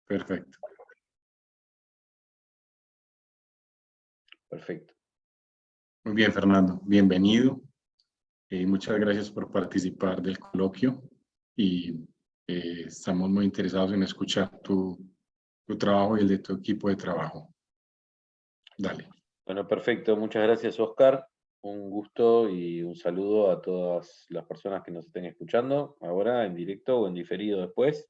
Perfecto. Perfecto. Muy bien, Fernando. Bienvenido. Muchas gracias por participar del coloquio y estamos muy interesados en escuchar tu trabajo y el de tu equipo de trabajo. Dale. Bueno, perfecto. Muchas gracias, Oscar. Un gusto y un saludo a todas las personas que nos estén escuchando ahora en directo o en diferido después.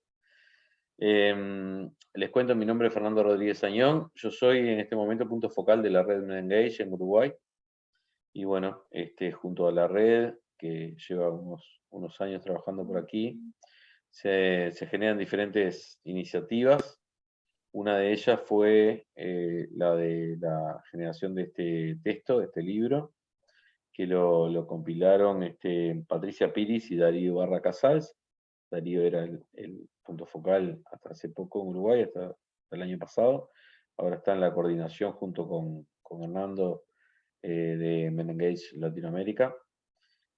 Les cuento, mi nombre es Fernando Rodríguez Añón. Yo soy en este momento punto focal de la red MENENGAGE en Uruguay. Y bueno, junto a la red, que lleva unos años trabajando por aquí, se generan diferentes iniciativas. Una de ellas fue la de la generación de este texto, de este libro, que lo compilaron Patricia Piris y Darío Barra Casals. Darío era el punto focal hasta hace poco en Uruguay, hasta el año pasado. Ahora está en la coordinación junto con Hernando de MENENGAGE Latinoamérica.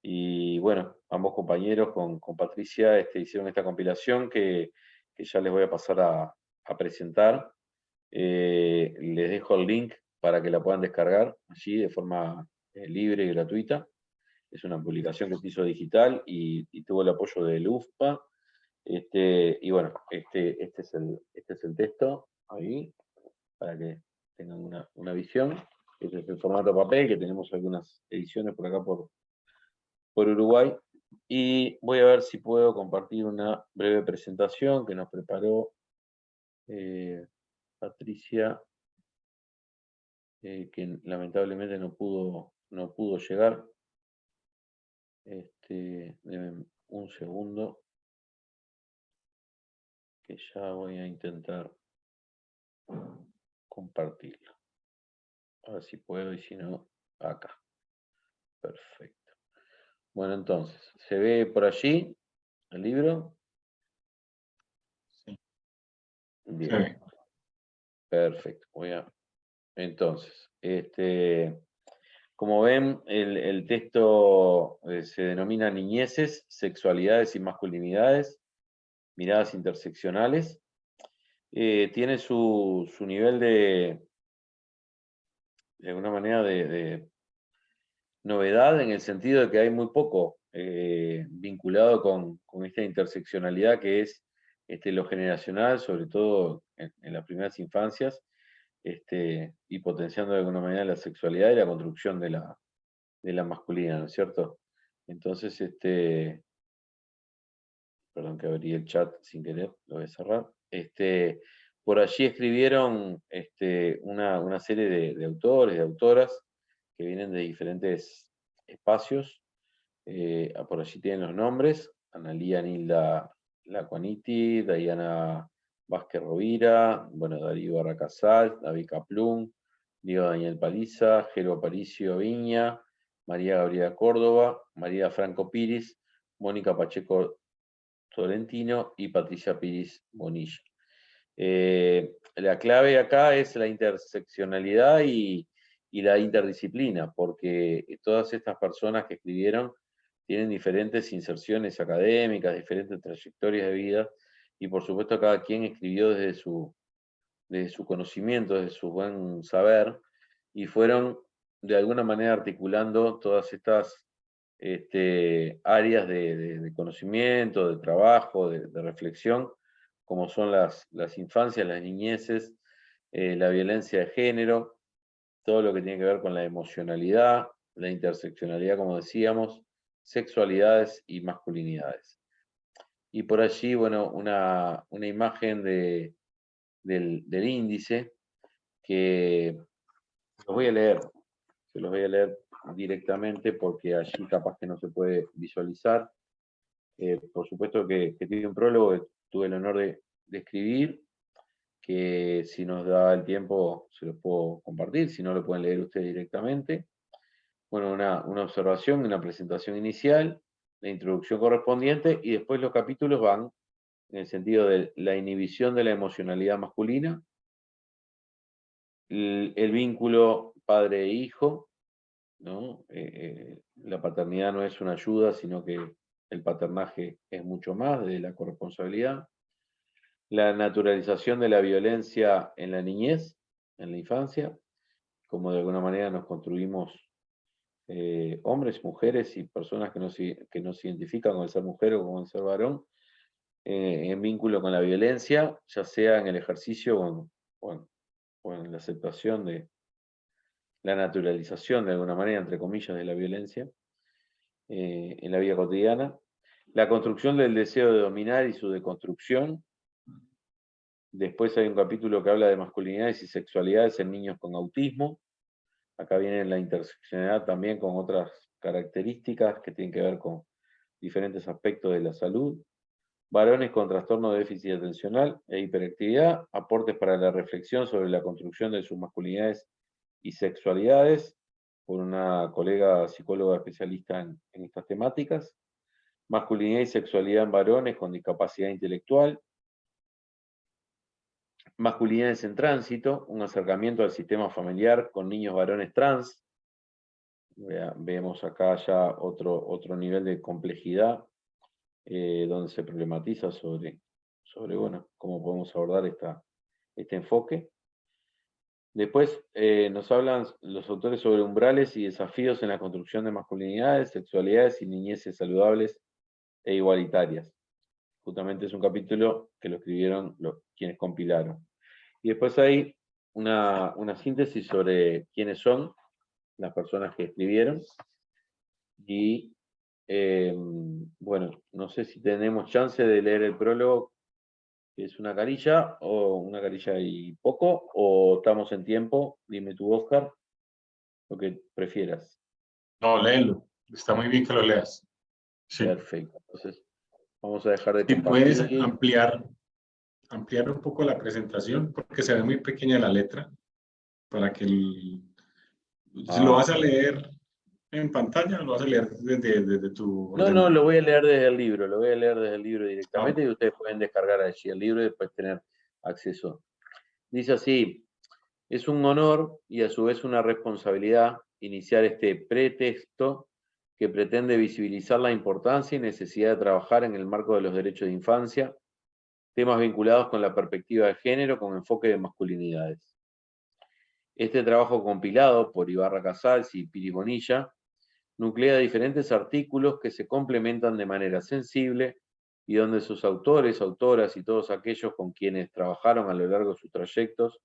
Y bueno, ambos compañeros con Patricia hicieron esta compilación que ya les voy a pasar a presentar. Les dejo el link para que la puedan descargar allí de forma libre y gratuita. Es una publicación que se hizo digital y tuvo el apoyo del UFPA. Y bueno, este es el texto ahí, para que tengan una visión. Este es el formato papel, que tenemos algunas ediciones por acá por Uruguay. Y voy a ver si puedo compartir una breve presentación que nos preparó Patricia, que lamentablemente no pudo llegar. Denme un segundo, que ya voy a intentar compartirlo. A ver si puedo y si no, acá. Perfecto. Bueno, entonces, ¿se ve por allí el libro? Sí. Bien. Perfecto. Entonces, como ven, el texto se denomina Niñeces, Sexualidades y Masculinidades, Miradas Interseccionales. Tiene su nivel de alguna manera, de novedad, en el sentido de que hay muy poco vinculado con esta interseccionalidad que es lo generacional, sobre todo en las primeras infancias, y potenciando de alguna manera la sexualidad y la construcción de la masculina, ¿no es cierto? Entonces, perdón que abrí el chat sin querer, lo voy a cerrar. Por allí escribieron una serie de autores, de autoras, que vienen de diferentes espacios. Por allí tienen los nombres: Analía Nilda Lacuaniti, Diana Vázquez Rovira, bueno, Darío Barracasal, David Kaplum, Diego Daniel Paliza, Jero Aparicio Viña, María Gabriela Córdoba, María Franco Piris, Mónica Pacheco Tolentino y Patricia Piris Bonilla. La clave acá es la interseccionalidad y la interdisciplina, porque todas estas personas que escribieron tienen diferentes inserciones académicas, diferentes trayectorias de vida, y por supuesto cada quien escribió desde su conocimiento, desde su buen saber, y fueron de alguna manera articulando todas estas áreas de conocimiento, de trabajo, de reflexión, como son las infancias, las niñeces, la violencia de género, todo lo que tiene que ver con la emocionalidad, la interseccionalidad, como decíamos, sexualidades y masculinidades. Y por allí, bueno, una imagen del índice que los voy a leer, se los voy a leer directamente porque allí capaz que no se puede visualizar. Por supuesto que tiene un prólogo que tuve el honor de escribir, que si nos da el tiempo se los puedo compartir, si no lo pueden leer ustedes directamente. Bueno, una observación, una presentación inicial, la introducción correspondiente, y después los capítulos van en el sentido de la inhibición de la emocionalidad masculina, el vínculo padre e hijo, ¿no? La paternidad no es una ayuda, sino que el paternaje es mucho más de la corresponsabilidad. la naturalización de la violencia en la niñez, en la infancia, como de alguna manera nos construimos hombres, mujeres y personas que no se identifican con el ser mujer o con el ser varón, en vínculo con la violencia, ya sea en el ejercicio o en la aceptación de la naturalización, de alguna manera, entre comillas, de la violencia en la vida cotidiana. La construcción del deseo de dominar y su deconstrucción. Después hay un capítulo que habla de masculinidades y sexualidades en niños con autismo. Acá viene la interseccionalidad también con otras características que tienen que ver con diferentes aspectos de la salud. Varones con trastorno de déficit atencional e hiperactividad, aportes para la reflexión sobre la construcción de sus masculinidades y sexualidades, por una colega psicóloga especialista en estas temáticas. Masculinidad y sexualidad en varones con discapacidad intelectual. Masculinidades en tránsito, un acercamiento al sistema familiar con niños varones trans. Vemos acá ya otro nivel de complejidad donde se problematiza sobre bueno, cómo podemos abordar este enfoque. Después nos hablan los autores sobre umbrales y desafíos en la construcción de masculinidades, sexualidades y niñeces saludables e igualitarias. Justamente es un capítulo que lo escribieron quienes compilaron. Y después hay una síntesis sobre quiénes son las personas que escribieron. Y bueno, no sé si tenemos chance de leer el prólogo, que es una carilla y poco, o estamos en tiempo. Dime tú, Oscar, lo que prefieras. No, léelo. Está muy bien que lo leas. Sí. Perfecto. Entonces, vamos a dejar de Si puedes compartir. ampliar un poco la presentación, porque se ve muy pequeña la letra, para que si lo vas a leer en pantalla, lo vas a leer desde tu ordenador. No, lo voy a leer desde el libro, directamente y ustedes pueden descargar allí el libro y después tener acceso. Dice así: es un honor y a su vez una responsabilidad iniciar este pretexto que pretende visibilizar la importancia y necesidad de trabajar en el marco de los derechos de infancia, temas vinculados con la perspectiva de género con enfoque de masculinidades. Este trabajo compilado por Ibarra Casals y Piri Bonilla nuclea diferentes artículos que se complementan de manera sensible y donde sus autores, autoras y todos aquellos con quienes trabajaron a lo largo de sus trayectos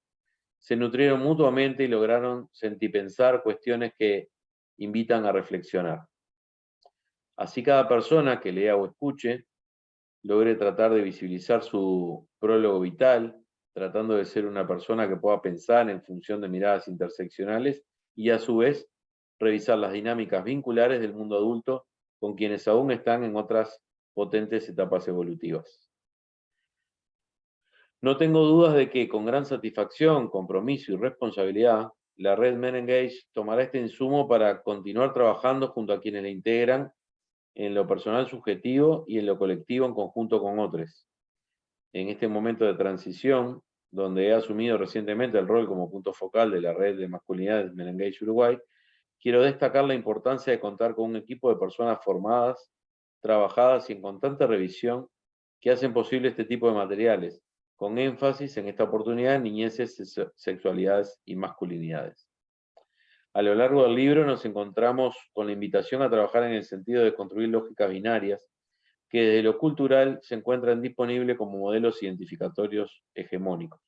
se nutrieron mutuamente y lograron sentipensar cuestiones que invitan a reflexionar. Así cada persona que lea o escuche logre tratar de visibilizar su prólogo vital, tratando de ser una persona que pueda pensar en función de miradas interseccionales y a su vez revisar las dinámicas vinculares del mundo adulto con quienes aún están en otras potentes etapas evolutivas. No tengo dudas de que con gran satisfacción, compromiso y responsabilidad, la red Men Engage tomará este insumo para continuar trabajando junto a quienes la integran en lo personal subjetivo y en lo colectivo en conjunto con otros. En este momento de transición, donde he asumido recientemente el rol como punto focal de la red de masculinidades Men Engage Uruguay, quiero destacar la importancia de contar con un equipo de personas formadas, trabajadas y en constante revisión que hacen posible este tipo de materiales, con énfasis en esta oportunidad en niñeces, sexualidades y masculinidades. A lo largo del libro nos encontramos con la invitación a trabajar en el sentido de construir lógicas binarias que desde lo cultural se encuentran disponibles como modelos identificatorios hegemónicos.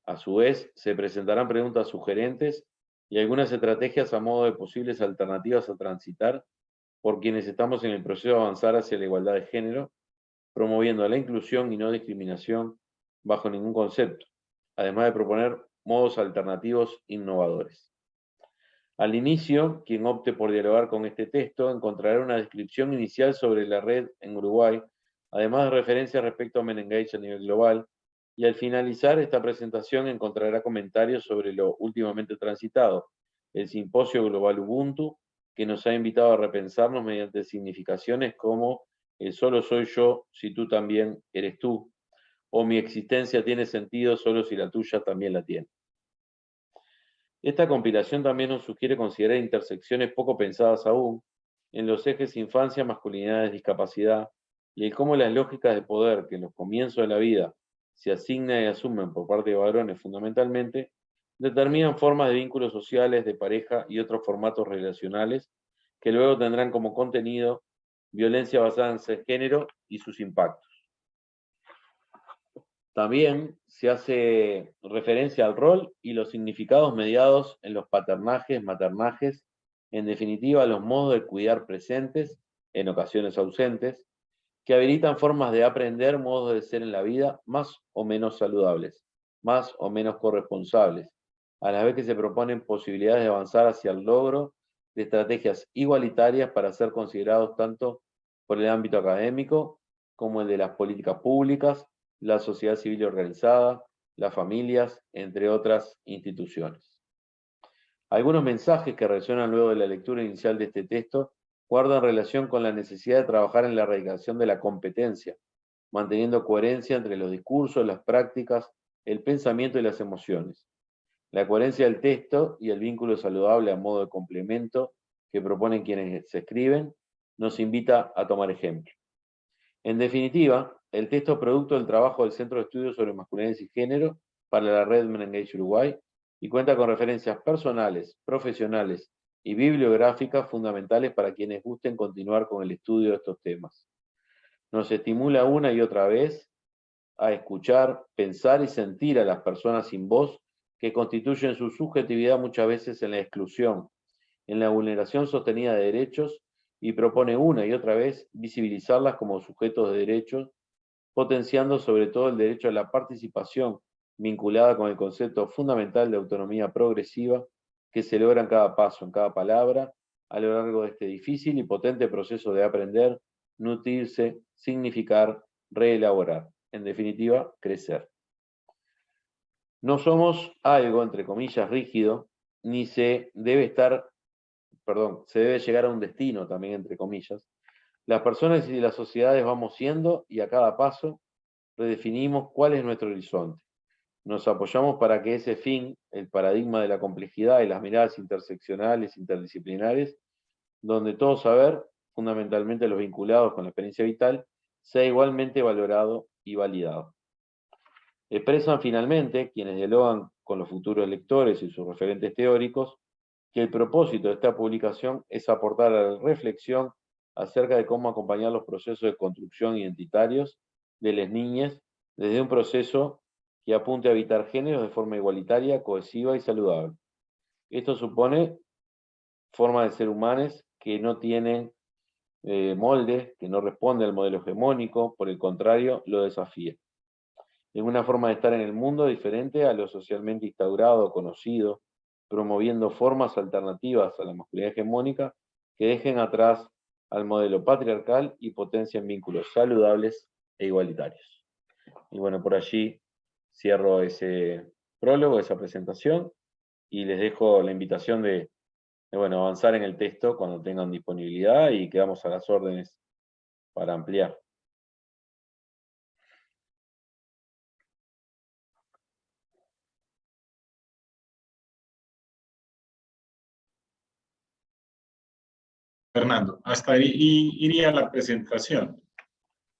A su vez, se presentarán preguntas sugerentes y algunas estrategias a modo de posibles alternativas a transitar por quienes estamos en el proceso de avanzar hacia la igualdad de género, promoviendo la inclusión y no discriminación bajo ningún concepto, además de proponer modos alternativos innovadores. Al inicio, quien opte por dialogar con este texto encontrará una descripción inicial sobre la red en Uruguay, además de referencias respecto a Men Engage a nivel global, y al finalizar esta presentación encontrará comentarios sobre lo últimamente transitado, el Simposio Global Ubuntu, que nos ha invitado a repensarnos mediante significaciones como el solo soy yo si tú también eres tú, o mi existencia tiene sentido solo si la tuya también la tiene. Esta compilación también nos sugiere considerar intersecciones poco pensadas aún en los ejes infancia, masculinidades, discapacidad, y el cómo las lógicas de poder que en los comienzos de la vida se asignan y asumen por parte de varones fundamentalmente, determinan formas de vínculos sociales, de pareja y otros formatos relacionales que luego tendrán como contenido violencia basada en género y sus impactos. También se hace referencia al rol y los significados mediados en los paternajes, maternajes, en definitiva los modos de cuidar presentes, en ocasiones ausentes, que habilitan formas de aprender, modos de ser en la vida más o menos saludables, más o menos corresponsables, a la vez que se proponen posibilidades de avanzar hacia el logro de estrategias igualitarias para ser considerados tanto por el ámbito académico como el de las políticas públicas, la sociedad civil organizada, las familias, entre otras instituciones. Algunos mensajes que resuenan luego de la lectura inicial de este texto guardan relación con la necesidad de trabajar en la erradicación de la competencia, manteniendo coherencia entre los discursos, las prácticas, el pensamiento y las emociones. La coherencia del texto y el vínculo saludable a modo de complemento que proponen quienes se escriben nos invita a tomar ejemplo. En definitiva, el texto producto del trabajo del Centro de Estudios sobre Masculinidades y Género para la Red Men Engage Uruguay y cuenta con referencias personales, profesionales y bibliográficas fundamentales para quienes gusten continuar con el estudio de estos temas. Nos estimula una y otra vez a escuchar, pensar y sentir a las personas sin voz que constituyen su subjetividad muchas veces en la exclusión, en la vulneración sostenida de derechos y propone una y otra vez visibilizarlas como sujetos de derechos, potenciando sobre todo el derecho a la participación vinculada con el concepto fundamental de autonomía progresiva que se logra en cada paso, en cada palabra, a lo largo de este difícil y potente proceso de aprender, nutrirse, significar, reelaborar, en definitiva, crecer. No somos algo, entre comillas, rígido, ni se debe llegar a un destino también, entre comillas. Las personas y las sociedades vamos siendo y a cada paso redefinimos cuál es nuestro horizonte. Nos apoyamos para que ese fin, el paradigma de la complejidad y las miradas interseccionales, interdisciplinares, donde todo saber, fundamentalmente los vinculados con la experiencia vital, sea igualmente valorado y validado. Expresan finalmente, quienes dialogan con los futuros lectores y sus referentes teóricos, que el propósito de esta publicación es aportar a la reflexión acerca de cómo acompañar los procesos de construcción identitarios de las niñas desde un proceso que apunte a evitar géneros de forma igualitaria, cohesiva y saludable. Esto supone formas de ser humanas que no tienen moldes, que no responden al modelo hegemónico, por el contrario, lo desafía. Es una forma de estar en el mundo diferente a lo socialmente instaurado o conocido, promoviendo formas alternativas a la masculinidad hegemónica que dejen atrás al modelo patriarcal y potencien vínculos saludables e igualitarios. Y bueno, por allí cierro ese prólogo, esa presentación, y les dejo la invitación de avanzar en el texto cuando tengan disponibilidad y quedamos a las órdenes para ampliar. Fernando, hasta ahí iría la presentación.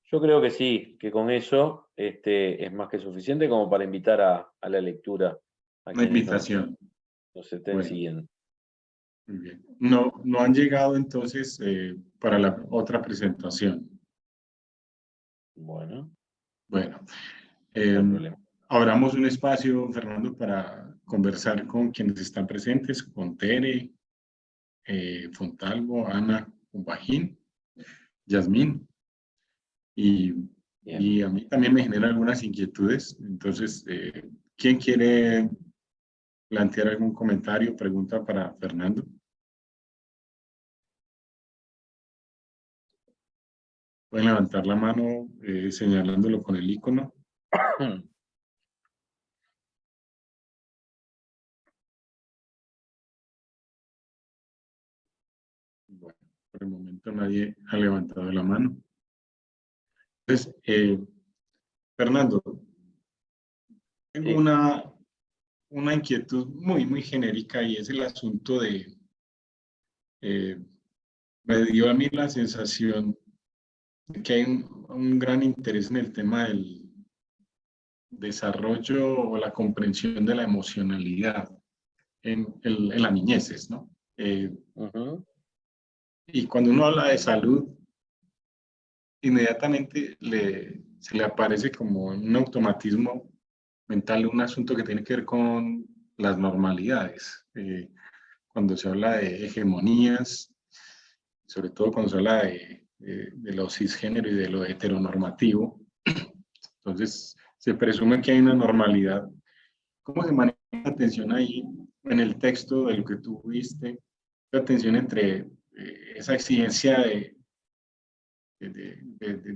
Yo creo que sí, que con eso es más que suficiente como para invitar a la lectura a Una quienes invitación. nos estén Bueno, siguiendo. muy bien. No han llegado entonces para la otra presentación. Bueno, Bueno, no hay problema. abramos un espacio, Fernando, para conversar con quienes están presentes, con Tere, Fontalvo, Ana, Bajín, Yasmín. Y a mí también me generan algunas inquietudes. Entonces, ¿quién quiere plantear algún comentario, pregunta para Fernando? Pueden levantar la mano señalándolo con el icono. Bueno, por el momento nadie ha levantado la mano. Entonces, Fernando, tengo una inquietud muy genérica y es el asunto de, me dio a mí la sensación de que hay un gran interés en el tema desarrollo o la comprensión de la emocionalidad en la niñez, ¿no? Y cuando uno habla de salud, inmediatamente se le aparece como un automatismo mental, un asunto que tiene que ver con las normalidades. Cuando se habla de hegemonías, sobre todo cuando se habla de lo cisgénero y de lo heteronormativo, entonces se presume que hay una normalidad. ¿Cómo se maneja la tensión ahí en el texto de lo que tú viste? La tensión entre esa exigencia de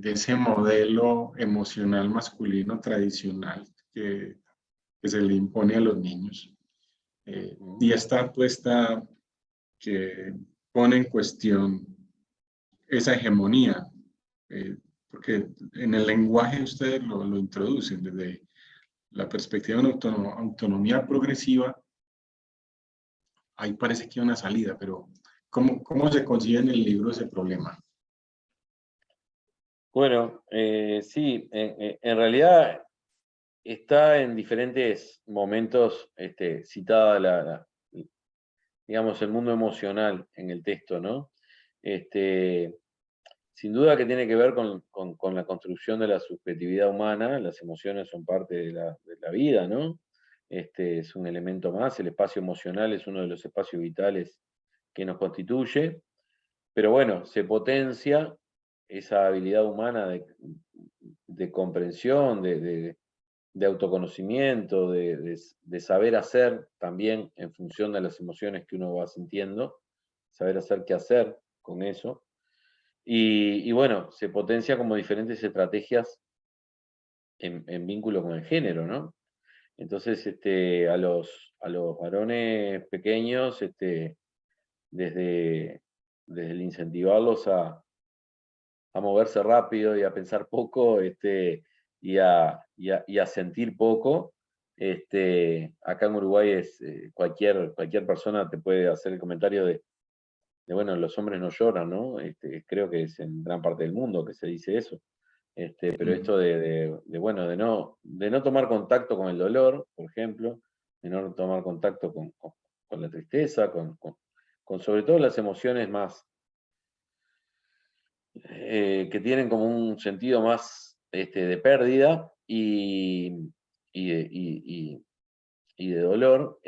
ese modelo emocional masculino tradicional que se le impone a los niños. Y esta apuesta que pone en cuestión esa hegemonía, porque en el lenguaje ustedes lo introducen desde la perspectiva de una autonomía progresiva. Ahí parece que hay una salida, pero ¿cómo se concibe en el libro ese problema? Bueno, sí, en realidad está en diferentes momentos citada digamos, el mundo emocional en el texto, ¿no? Sin duda que tiene que ver con la construcción de la subjetividad humana. Las emociones son parte de la vida, ¿no? Es un elemento más, el espacio emocional es uno de los espacios vitales que nos constituye, pero bueno, se potencia esa habilidad humana de comprensión, de autoconocimiento, de saber hacer también en función de las emociones que uno va sintiendo, saber hacer qué hacer con eso. Y bueno, se potencia como diferentes estrategias en vínculo con el género, ¿no? Entonces, a los varones pequeños, desde el incentivarlos a moverse rápido y a pensar poco, y a sentir poco. Acá en Uruguay cualquier persona te puede hacer el comentario bueno, los hombres no lloran, ¿no? Creo que es en gran parte del mundo que se dice eso. Pero esto bueno, de no tomar contacto con el dolor, por ejemplo, de no tomar contacto con la tristeza, con sobre todo las emociones más, que tienen como un sentido más de pérdida y de dolor,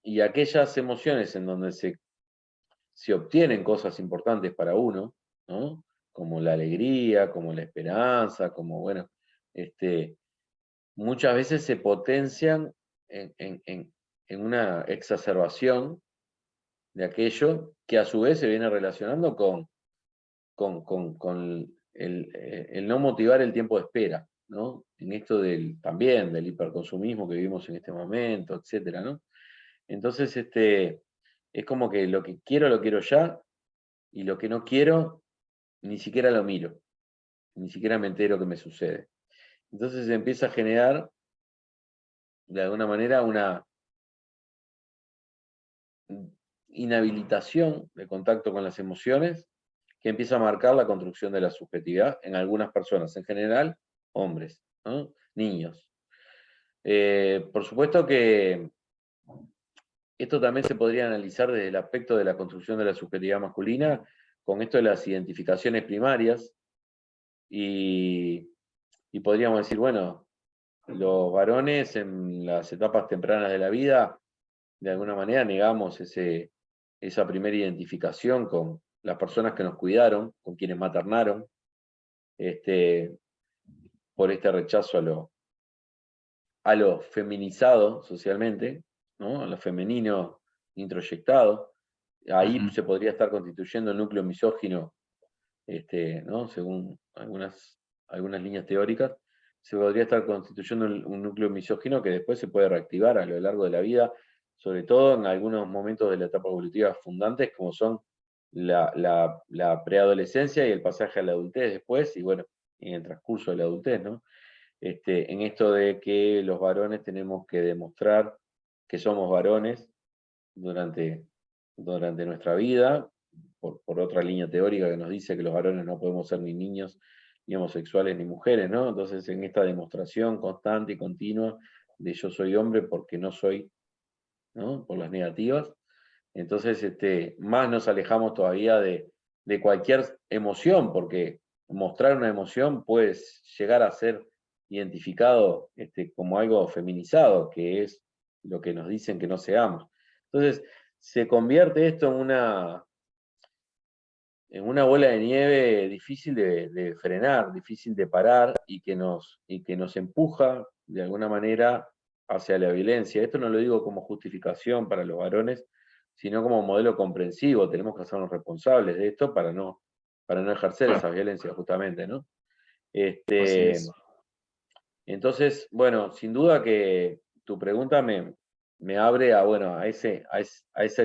y aquellas emociones en donde se obtienen cosas importantes para uno, ¿no? Como la alegría, como la esperanza, como, bueno, muchas veces se potencian en una exacerbación de aquello que a su vez se viene relacionando con el no motivar el tiempo de espera, ¿no? En esto también del hiperconsumismo que vivimos en este momento, etcétera, ¿no? Entonces, es como que lo que lo quiero ya, y lo que no quiero, ni siquiera lo miro, ni siquiera me entero que me sucede. Entonces se empieza a generar, de alguna manera, una inhabilitación de contacto con las emociones que empieza a marcar la construcción de la subjetividad en algunas personas, en general, hombres, ¿no? Niños. Por supuesto que esto también se podría analizar desde el aspecto de la construcción de la subjetividad masculina, con esto de las identificaciones primarias, y podríamos decir, bueno, los varones en las etapas tempranas de la vida, de alguna manera negamos esa primera identificación con las personas que nos cuidaron, con quienes maternaron, por este rechazo a lo feminizado socialmente, ¿no? A lo femenino introyectado. Ahí se podría estar constituyendo el núcleo misógino, ¿no? Según algunas líneas teóricas, se podría estar constituyendo un núcleo misógino que después se puede reactivar a lo largo de la vida, sobre todo en algunos momentos de la etapa evolutiva fundantes, como son la preadolescencia y el pasaje a la adultez después, y bueno, en el transcurso de la adultez, ¿no? En esto de que los varones tenemos que demostrar que somos varones durante nuestra vida, por otra línea teórica que nos dice que los varones no podemos ser ni niños ni homosexuales ni mujeres, ¿no? Entonces, en esta demostración constante y continua de yo soy hombre porque no soy, ¿no? Por las negativas, entonces más nos alejamos todavía de cualquier emoción, porque mostrar una emoción puede llegar a ser identificado como algo feminizado, que es lo que nos dicen que no seamos. Entonces, se convierte esto en una bola de nieve difícil de frenar, difícil de parar y que nos empuja de alguna manera hacia la violencia. Esto no lo digo como justificación para los varones, sino como modelo comprensivo. Tenemos que hacernos responsables de esto para no ejercer esa violencia justamente, ¿no? Así es. Entonces, bueno, sin duda que tu pregunta me abre a, bueno, a ese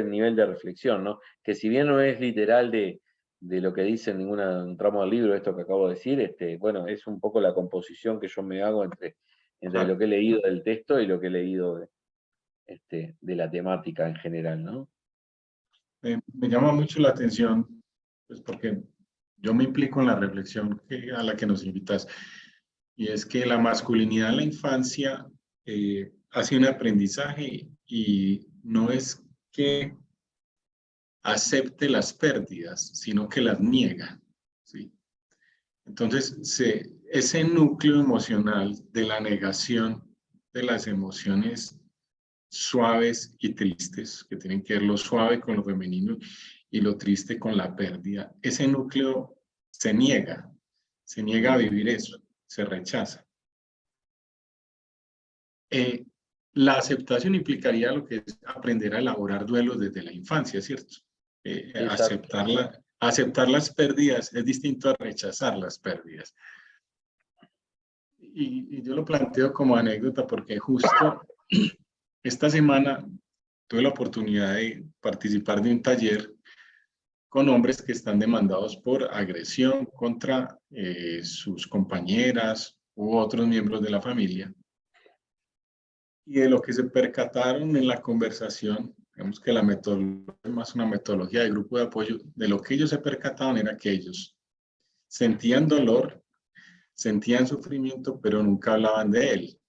nivel de reflexión, ¿no? Que si bien no es literal de lo que dice en un tramo del libro, esto que acabo de decir, bueno, es un poco la composición que yo me hago entre lo Claro. que he leído del texto y lo que he leído de la temática en general, ¿no? Me llama mucho la atención, pues porque yo me implico en la reflexión a la que nos invitas, y es que la masculinidad en la infancia hace un aprendizaje y no es que acepte las pérdidas, sino que las niega, ¿sí? Entonces, ese núcleo emocional de la negación de las emociones suaves y tristes, que tienen que ver lo suave con lo femenino y lo triste con la pérdida, ese núcleo se niega a vivir eso, se rechaza. Eh, la aceptación implicaría lo que es aprender a elaborar duelos desde la infancia, ¿cierto? Exacto. Aceptar las pérdidas es distinto a rechazar las pérdidas. Y yo lo planteo como anécdota porque justo esta semana tuve la oportunidad de participar de un taller con hombres que están demandados por agresión contra sus compañeras u otros miembros de la familia. Y de lo que se percataron en la conversación, digamos que la metodología es más una metodología de grupo de apoyo, de lo que ellos se percataban era que ellos sentían dolor, sentían sufrimiento, pero nunca hablaban de él.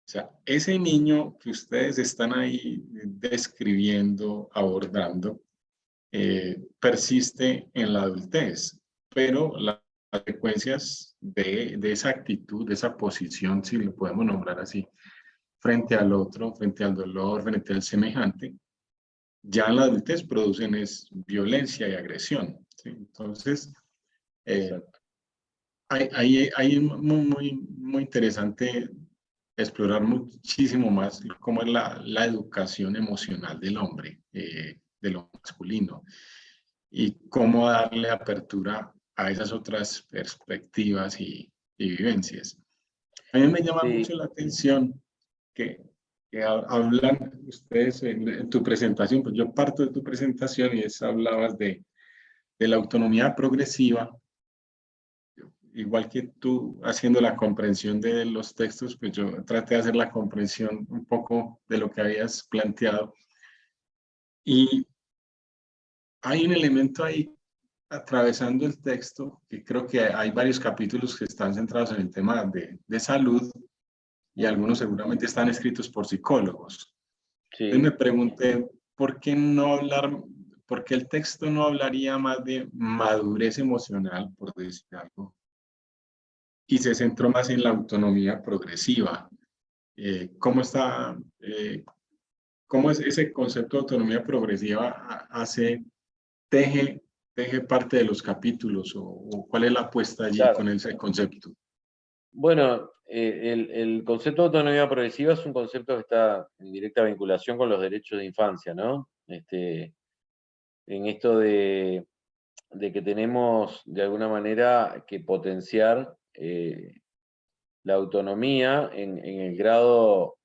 O sea, ese niño que ustedes están ahí describiendo, abordando, persiste en la adultez, pero las consecuencias de esa actitud, de esa posición, si lo podemos nombrar así, frente al otro, frente al dolor, frente al semejante, ya en la adultez producen es violencia y agresión, ¿sí? Entonces, eh, Exacto. hay muy interesante explorar muchísimo más cómo es la educación emocional del hombre, de lo masculino, y cómo darle apertura a esas otras perspectivas y vivencias. A mí me llama Sí, mucho la atención que, que hablan ustedes en tu presentación, pues yo parto de tu presentación y es, hablabas de la autonomía progresiva, igual que tú haciendo la comprensión de los textos, pues yo traté de hacer la comprensión un poco de lo que habías planteado. Y hay un elemento ahí atravesando el texto, que creo que hay varios capítulos que están centrados en el tema de salud y algunos seguramente están escritos por psicólogos. Entonces sí. me pregunté, ¿por qué no hablar, por qué el texto no hablaría más de madurez emocional, por decir algo, y se centró más en la autonomía progresiva? ¿Cómo está, cómo es ese concepto de autonomía progresiva hace, teje, teje parte de los capítulos o cuál es la apuesta allí Claro. con ese concepto? Bueno, el concepto de autonomía progresiva es un concepto que está en directa vinculación con los derechos de infancia, ¿no? En esto de que tenemos de alguna manera que potenciar la autonomía en el grado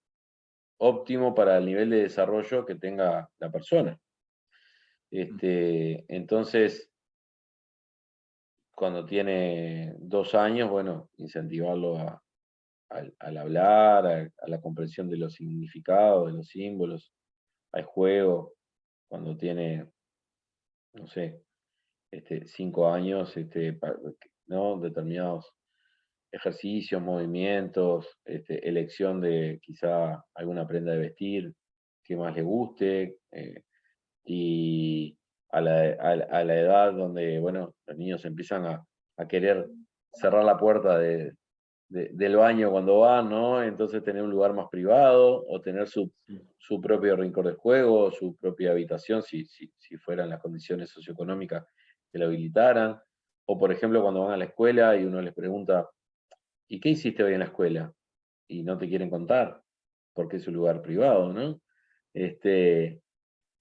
óptimo para el nivel de desarrollo que tenga la persona. Entonces, cuando tiene 2 años, bueno, incentivarlo al hablar, a la comprensión de los significados, de los símbolos, al juego. Cuando tiene, no sé, 5 años, ¿no? Determinados ejercicios, movimientos, elección de quizá alguna prenda de vestir que más le guste, y a la edad donde, bueno, los niños empiezan a querer cerrar la puerta del baño cuando van, ¿no? Entonces tener un lugar más privado o tener su propio rincón de juego, su propia habitación, si fueran las condiciones socioeconómicas que lo habilitaran. O, por ejemplo, cuando van a la escuela y uno les pregunta, ¿y qué hiciste hoy en la escuela? Y no te quieren contar, porque es un lugar privado, ¿no?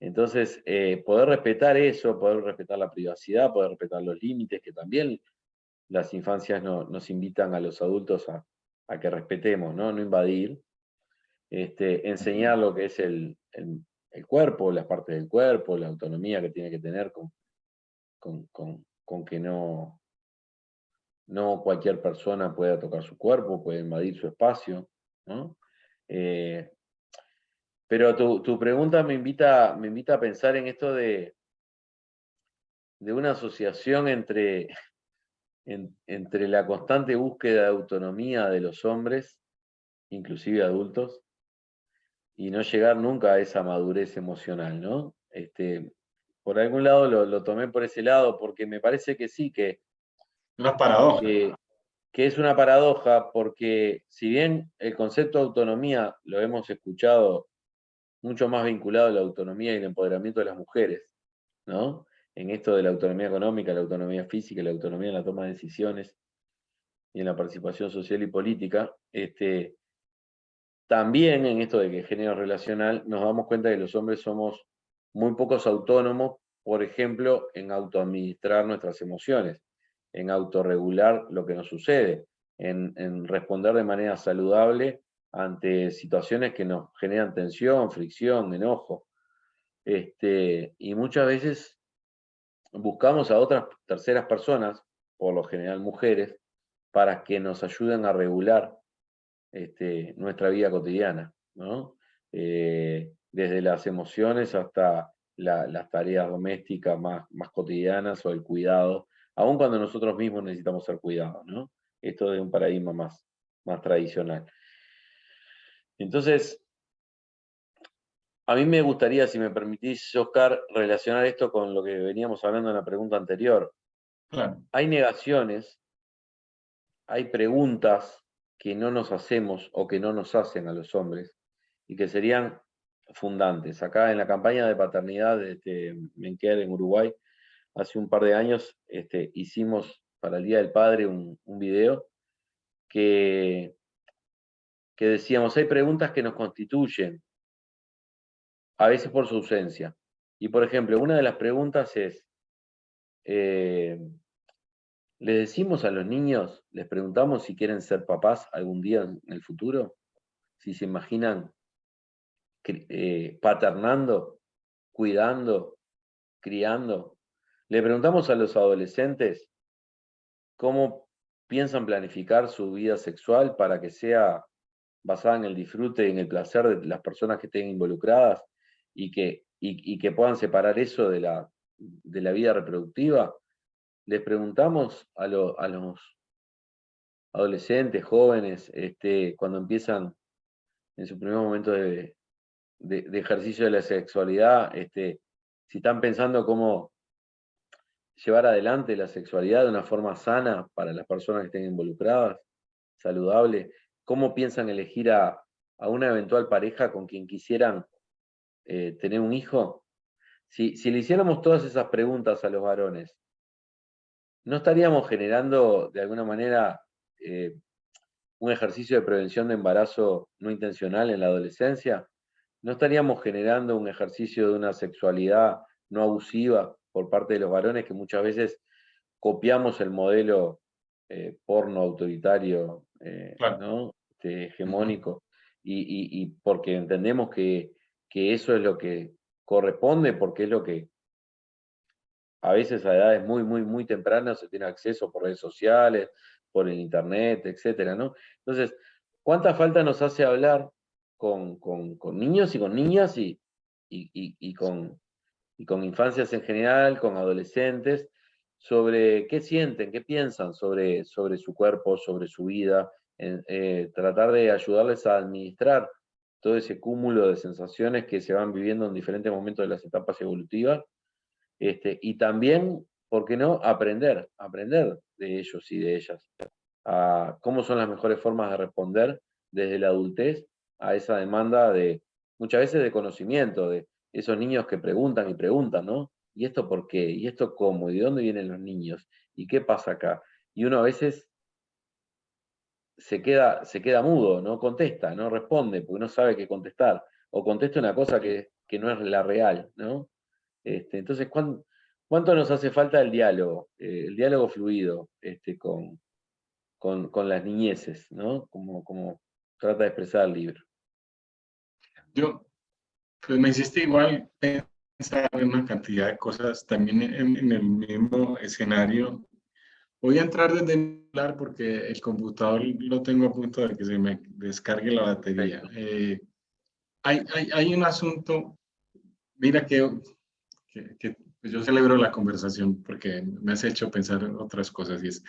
Entonces, poder respetar eso, poder respetar la privacidad, poder respetar los límites, que también las infancias nos invitan a los adultos a que respetemos, ¿no? No invadir. Enseñar lo que es el cuerpo, las partes del cuerpo, la autonomía que tiene que tener con que no cualquier persona pueda tocar su cuerpo, puede invadir su espacio, ¿no? Pero tu pregunta me invita a pensar en esto de una asociación entre la constante búsqueda de autonomía de los hombres, inclusive adultos, y no llegar nunca a esa madurez emocional, ¿no? Por algún lado lo tomé por ese lado, porque me parece que sí, que Una paradoja. que es una paradoja, porque si bien el concepto de autonomía lo hemos escuchado mucho más vinculado a la autonomía y el empoderamiento de las mujeres, ¿no? En esto de la autonomía económica, la autonomía física, la autonomía en la toma de decisiones y en la participación social y política, también en esto de que género relacional nos damos cuenta de que los hombres somos muy pocos autónomos, por ejemplo, en autoadministrar nuestras emociones, en autorregular lo que nos sucede, en responder de manera saludable ante situaciones que nos generan tensión, fricción, enojo. Y muchas veces buscamos a otras terceras personas, por lo general mujeres, para que nos ayuden a regular nuestra vida cotidiana, ¿no? Desde las emociones hasta las tareas domésticas más cotidianas o el cuidado, aun cuando nosotros mismos necesitamos ser cuidados, ¿no? Esto es un paradigma más tradicional. Entonces, a mí me gustaría, si me permitís, Oscar, relacionar esto con lo que veníamos hablando en la pregunta anterior. Claro. Hay negaciones, hay preguntas que no nos hacemos o que no nos hacen a los hombres y que serían fundantes. Acá en la campaña de paternidad de Menquer en Uruguay, hace un par de años, hicimos para el Día del Padre un video que decíamos, hay preguntas que nos constituyen, a veces por su ausencia. Y por ejemplo, una de las preguntas es, ¿les decimos a los niños, les preguntamos si quieren ser papás algún día en el futuro? Si se imaginan paternando, cuidando, criando. Le preguntamos a los adolescentes cómo piensan planificar su vida sexual para que sea basada en el disfrute y en el placer de las personas que estén involucradas y que puedan separar eso de la vida reproductiva. Les preguntamos a los adolescentes, jóvenes, cuando empiezan en su primer momento de ejercicio de la sexualidad, si están pensando cómo llevar adelante la sexualidad de una forma sana para las personas que estén involucradas, saludable, cómo piensan elegir a una eventual pareja con quien quisieran tener un hijo. Si le hiciéramos todas esas preguntas a los varones, ¿no estaríamos generando de alguna manera un ejercicio de prevención de embarazo no intencional en la adolescencia? ¿No estaríamos generando un ejercicio de una sexualidad no abusiva por parte de los varones, que muchas veces copiamos el modelo porno autoritario, Claro. ¿no? Hegemónico, y porque entendemos que eso es lo que corresponde, porque es lo que a veces a edades muy, muy, muy tempranas se tiene acceso por redes sociales, por el internet, etcétera, ¿no? Entonces, ¿cuánta falta nos hace hablar con niños y con niñas y con infancias en general, con adolescentes, sobre qué sienten, qué piensan sobre su cuerpo, sobre su vida, tratar de ayudarles a administrar todo ese cúmulo de sensaciones que se van viviendo en diferentes momentos de las etapas evolutivas, y también, ¿por qué no?, aprender de ellos y de ellas, a cómo son las mejores formas de responder desde la adultez a esa demanda de, muchas veces, de conocimiento, de esos niños que preguntan y preguntan, ¿no? ¿Y esto por qué? ¿Y esto cómo? ¿Y de dónde vienen los niños? ¿Y qué pasa acá? Y uno a veces se queda mudo, no contesta, no responde, porque no sabe qué contestar, o contesta una cosa que no es la real, ¿no? Entonces, ¿cuánto nos hace falta el diálogo fluido, con las niñeces, ¿no? Como trata de expresar el libro. Yo, pues me hiciste igual pensar en una cantidad de cosas también en el mismo escenario. Voy a entrar desde el celular porque el computador lo tengo a punto de que se me descargue la batería. Hay un asunto, mira que pues yo celebro la conversación porque me has hecho pensar otras cosas, y es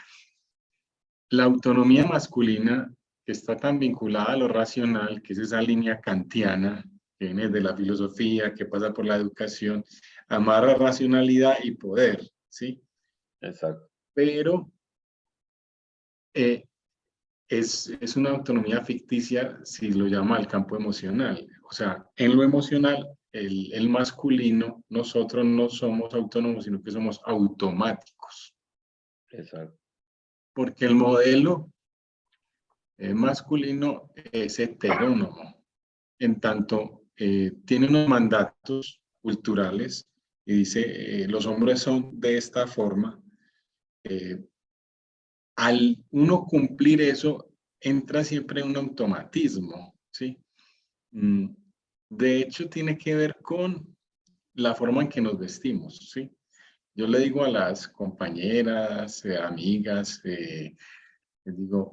la autonomía masculina que está tan vinculada a lo racional, que es esa línea kantiana que viene de la filosofía, que pasa por la educación, amarra racionalidad y poder, ¿sí? Exacto. Pero es una autonomía ficticia si lo llama el campo emocional. O sea, en lo emocional, el masculino, nosotros no somos autónomos, sino que somos automáticos. Exacto. Porque el modelo masculino es heterónomo, en tanto tiene unos mandatos culturales y dice, los hombres son de esta forma. Al uno cumplir eso, entra siempre un automatismo, ¿sí? De hecho, tiene que ver con la forma en que nos vestimos, ¿sí? Yo le digo a las compañeras, amigas, les digo,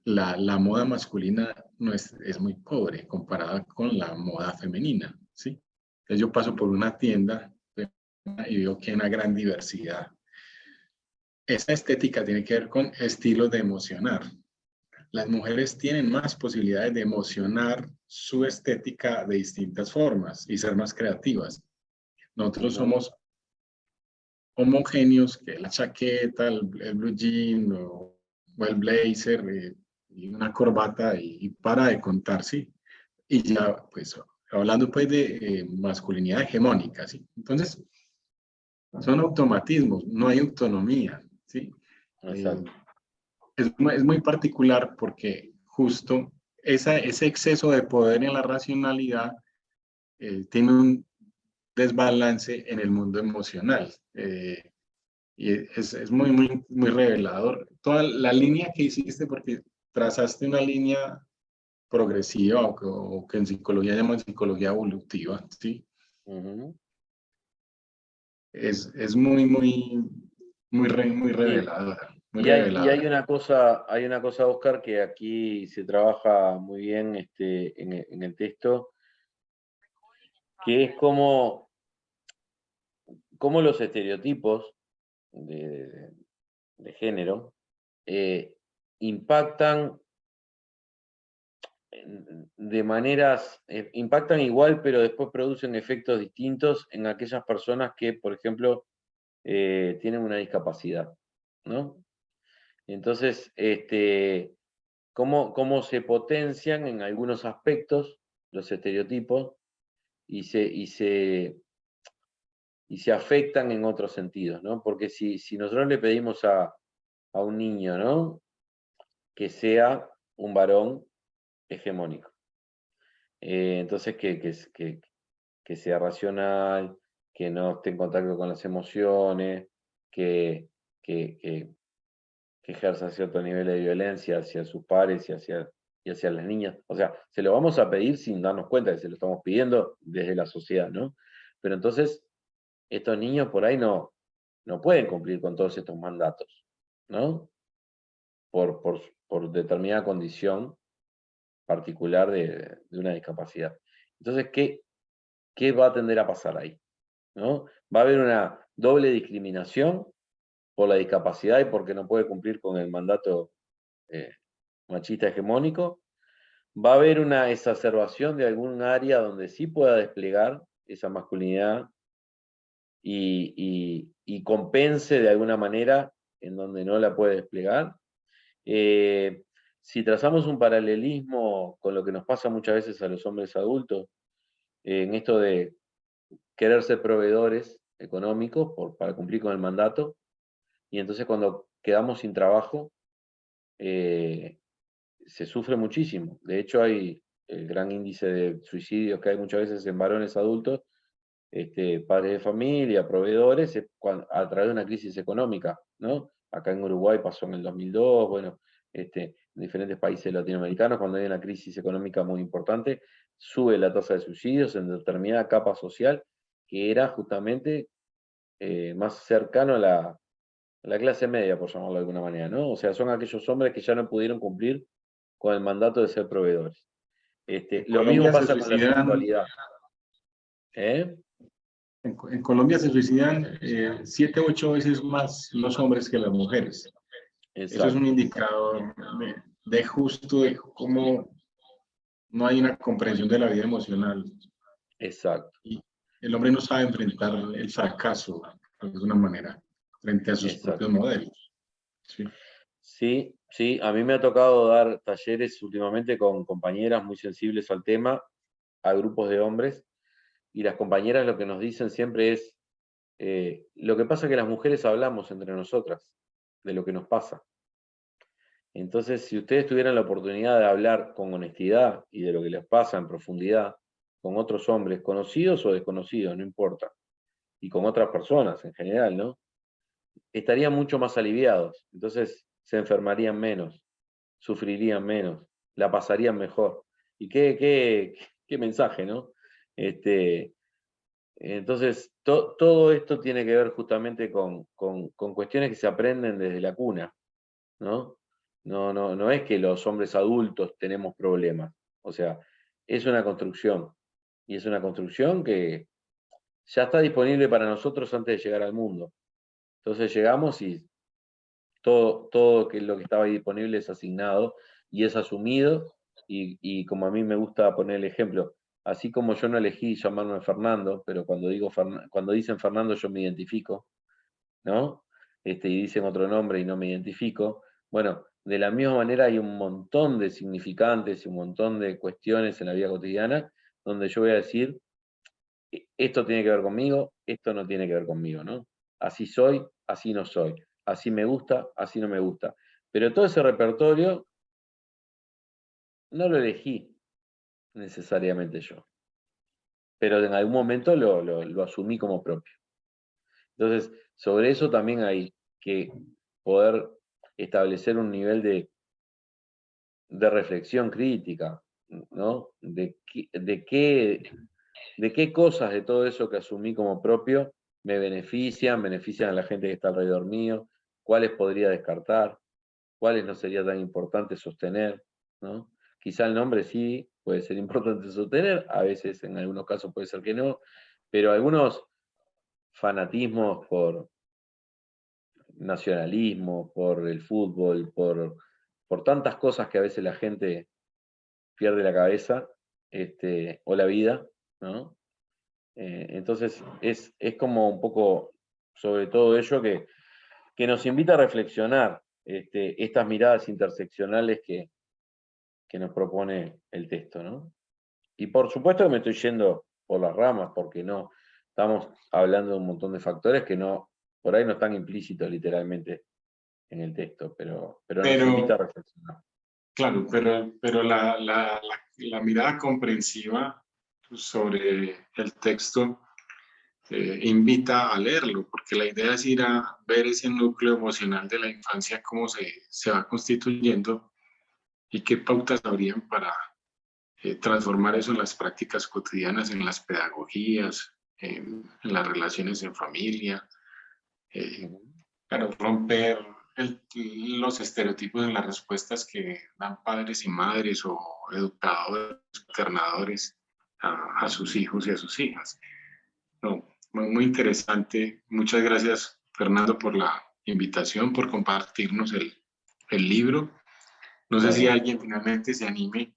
la moda masculina no es muy pobre comparada con la moda femenina, ¿sí? Entonces yo paso por una tienda y veo que hay una gran diversidad. Esa estética tiene que ver con estilos de emocionar. Las mujeres tienen más posibilidades de emocionar su estética de distintas formas y ser más creativas. Nosotros somos homogéneos, que la chaqueta, el blue jean o el blazer y una corbata y para de contar, ¿sí? Y ya, pues, hablando pues de masculinidad hegemónica, ¿sí? Entonces, son automatismos, no hay autonomía, ¿sí? Exacto. Es muy particular porque justo ese exceso de poder en la racionalidad tiene un desbalance en el mundo emocional. Y es muy revelador. Toda la línea que hiciste, porque trazaste una línea progresiva o que en psicología llaman psicología evolutiva, ¿sí? Es muy Sí. reveladora, muy Y hay reveladora. una cosa, Oscar, que aquí se trabaja muy bien, en el texto, que es como los estereotipos de género impactan impactan igual, pero después producen efectos distintos en aquellas personas que, por ejemplo, tienen una discapacidad, ¿no? Entonces, cómo se potencian en algunos aspectos los estereotipos y se afectan en otros sentidos, ¿no? Porque si nosotros le pedimos a un niño, ¿no?, que sea un varón hegemónico, entonces que sea racional, que no esté en contacto con las emociones, que, que, que- que ejerza cierto nivel de violencia hacia sus pares y hacia las niñas. O sea, se lo vamos a pedir sin darnos cuenta que se lo estamos pidiendo desde la sociedad, ¿no? Pero entonces, estos niños por ahí no pueden cumplir con todos estos mandatos, ¿no? Por determinada condición particular de una discapacidad. Entonces, ¿qué va a tender a pasar ahí? ¿No? Va a haber una doble discriminación por la discapacidad y porque no puede cumplir con el mandato machista hegemónico. Va a haber una exacerbación de algún área donde sí pueda desplegar esa masculinidad y compense de alguna manera en donde no la puede desplegar. Si trazamos un paralelismo con lo que nos pasa muchas veces a los hombres adultos, en esto de querer ser proveedores económicos para cumplir con el mandato, y entonces cuando quedamos sin trabajo, se sufre muchísimo. De hecho, hay el gran índice de suicidios que hay muchas veces en varones adultos, padres de familia, proveedores, a través de una crisis económica, ¿no? Acá en Uruguay pasó en el 2002, bueno, en diferentes países latinoamericanos, cuando hay una crisis económica muy importante, sube la tasa de suicidios en determinada capa social que era justamente más cercano a la clase media, por llamarlo de alguna manera, ¿no? O sea, son aquellos hombres que ya no pudieron cumplir con el mandato de ser proveedores. En Lo mismo Colombia se pasa con la suicidan, sexualidad. ¿Eh? en Colombia se suicidan 7 u 8 veces más los hombres que las mujeres. Eso es un Exacto, indicador de justo de cómo no hay una comprensión de la vida emocional. exacto, Y el hombre no sabe enfrentar el fracaso de alguna manera frente a sus propios exacto. modelos. Sí. Sí, sí, a mí me ha tocado dar talleres últimamente con compañeras muy sensibles al tema, a grupos de hombres, y las compañeras lo que nos dicen siempre es, lo que pasa es que las mujeres hablamos entre nosotras de lo que nos pasa. Entonces, si ustedes tuvieran la oportunidad de hablar con honestidad y de lo que les pasa en profundidad con otros hombres, conocidos o desconocidos, no importa, y con otras personas en general, ¿no? Estarían mucho más aliviados. Entonces, se enfermarían menos, sufrirían menos, la pasarían mejor. Y qué mensaje, ¿no? Entonces, todo esto tiene que ver justamente con cuestiones que se aprenden desde la cuna, ¿no? No es que los hombres adultos tenemos problemas. O sea, es una construcción. Y es una construcción que ya está disponible para nosotros antes de llegar al mundo. Entonces llegamos y todo lo que estaba ahí disponible es asignado y es asumido. Y como a mí me gusta poner el ejemplo, así como yo no elegí llamarme Fernando, pero cuando dicen Fernando yo me identifico, ¿no? Y dicen otro nombre y no me identifico. Bueno, de la misma manera hay un montón de significantes y un montón de cuestiones en la vida cotidiana donde yo voy a decir, esto tiene que ver conmigo, esto no tiene que ver conmigo, ¿no? Así soy, así no soy. Así me gusta, así no me gusta. Pero todo ese repertorio no lo elegí necesariamente yo. Pero en algún momento lo asumí como propio. Entonces, sobre eso también hay que poder establecer un nivel de reflexión crítica, ¿no? De qué cosas de todo eso que asumí como propio me benefician a la gente que está alrededor mío, cuáles podría descartar, cuáles no sería tan importante sostener, ¿no? Quizá el nombre sí puede ser importante sostener, a veces en algunos casos puede ser que no, pero algunos fanatismos por nacionalismo, por el fútbol, por tantas cosas que a veces la gente pierde la cabeza, o la vida, ¿no? Entonces es como un poco sobre todo ello que nos invita a reflexionar estas miradas interseccionales que nos propone el texto, ¿no? Y por supuesto que me estoy yendo por las ramas, porque no, estamos hablando de un montón de factores que no, por ahí no están implícitos literalmente en el texto, pero nos invita a Pero, reflexionar. claro, pero la mirada comprensiva sobre el texto invita a leerlo, porque la idea es ir a ver ese núcleo emocional de la infancia, cómo se va constituyendo y qué pautas habrían para transformar eso en las prácticas cotidianas, en las pedagogías, en las relaciones en familia, eh, Ujú. claro, romper los estereotipos en las respuestas que dan padres y madres o educadores, alternadores a sus hijos y a sus hijas. No, muy, muy interesante. Muchas gracias, Fernando, invitación, por compartirnos el libro. No sé si alguien finalmente se anime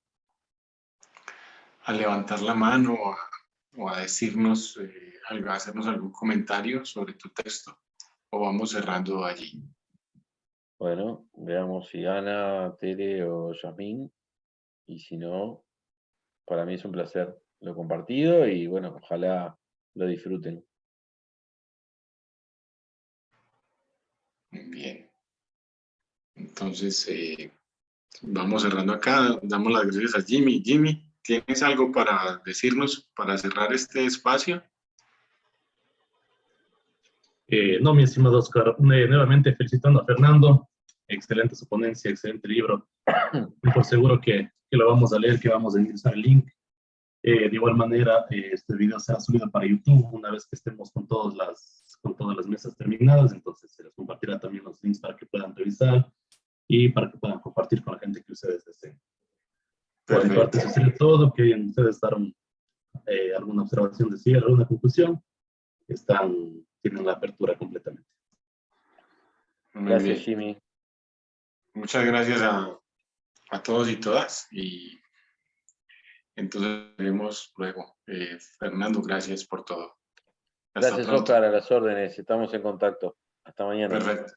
a levantar la mano o a decirnos, a hacernos algún comentario sobre tu texto, o vamos cerrando allí. Bueno, veamos si Ana, Tere o Yasmín, y si no, para mí es un placer lo compartido y bueno, ojalá lo disfruten. Muy bien. Entonces, vamos cerrando acá. Damos las gracias a Jimmy. Jimmy, ¿tienes algo para decirnos para cerrar este espacio? No, mi estimado Oscar, nuevamente felicitando a Fernando. Excelente su ponencia, excelente libro. Por seguro que lo vamos a leer, que vamos a ingresar el link. De igual manera, este video será subido para YouTube una vez que estemos con todas las mesas terminadas. Entonces se les compartirá también los links para que puedan revisar y para que puedan compartir con la gente que ustedes deseen. Por mi parte, eso sería todo. ¿Quieren ustedes dar alguna observación de cierre, alguna conclusión? Tienen la apertura completamente. Muy Gracias, bien. Jimmy. Muchas gracias a todos y todas. Y entonces veremos luego. Fernando, gracias por todo. Gracias, Oscar, a las órdenes. Estamos en contacto. Hasta mañana. Perfecto.